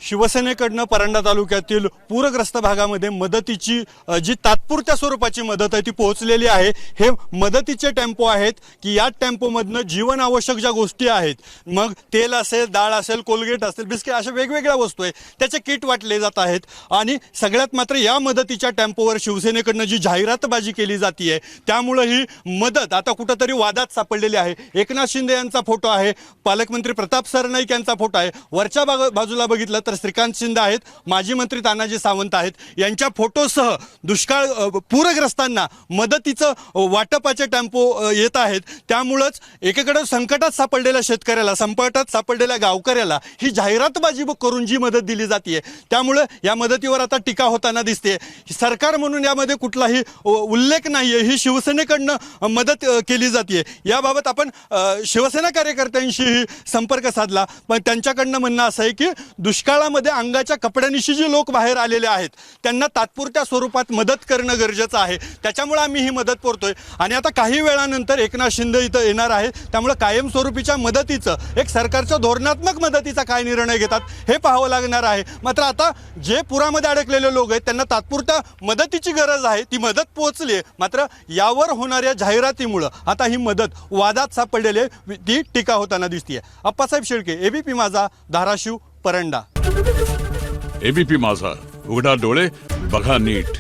शिवसेनेकडनं परंडा तालुक्यातील पूरग्रस्त भागामध्ये मदतीची जी तात्पुरत्या स्वरूपाची मदत आहे ती पोहोचलेली आहे। हे मदतीचे टेम्पो आहेत की या टेम्पोमधनं जीवनावश्यक ज्या गोष्टी आहेत, मग तेल असेल, डाळ असेल, कोलगेट असेल, बिस्किट, अशा वेगवेगळ्या वस्तू आहेत त्याचे किट वाटले जात आहेत। आणि सगळ्यात मात्र या मदतीच्या टेम्पोवर शिवसेनेकडनं जी जाहिरातबाजी केली जाते त्यामुळे ही मदत आता कुठेतरी वादात सापडलेली आहे। एकनाथ शिंदे यांचा फोटो आहे, पालकमंत्री प्रताप सरनाईक यांचा फोटो आहे, वरच्या बाजूला बघितलं तर श्रीकांत शिंदे आहेत, माजी मंत्री तानाजी सावंत आहेत, यांच्या फोटोसह दुष्काळ पूरग्रस्तांना मदतीचं वाटपाचे टेम्पो येत आहेत। त्यामुळेच एकीकडे संकटात सापडलेल्या शेतकऱ्याला, संकटात सापडलेल्या गावकऱ्याला ही जाहिरातबाजी करून जी मदत दिली जाते त्यामुळे या मदतीवर आता टीका होताना दिसते। सरकार म्हणून यामध्ये कुठलाही उल्लेख नाहीये, ही शिवसेनेकडनं मदत केली जाते। याबाबत आपण शिवसेना कार्यकर्त्यांशी संपर्क साधला, पण त्यांच्याकडनं म्हणणं असं आहे की दुष्काळामध्ये अंगाच्या कपड्यांनिशी जी लोक बाहेर आलेले आहेत त्यांना तात्पुरत्या स्वरूपात मदत करणं गरजेचं आहे, त्याच्यामुळे आम्ही ही मदत करतोय। आणि आता काही वेळानंतर एकनाथ शिंदे इथं येणार आहे, त्यामुळे कायमस्वरूपीच्या मदतीचं, एक सरकारच्या धोरणात्मक मदतीचा काय निर्णय घेतात हे पाहावं लागणार आहे। मात्र आता जे पुरामध्ये अडकलेले लोक आहेत त्यांना तात्पुरत्या मदतीची गरज आहे, ती मदत पोहोचली आहे, मात्र यावर होणाऱ्या जाहिरातीमुळे आता ही मदत वादात सापडलेली आहे, ती टीका होताना दिसते। अप्पासाहेब शेळके, एबीपी माझा, धाराशिव, परंडा। एबीपी माझा, उघडा डोळे बघा नीट।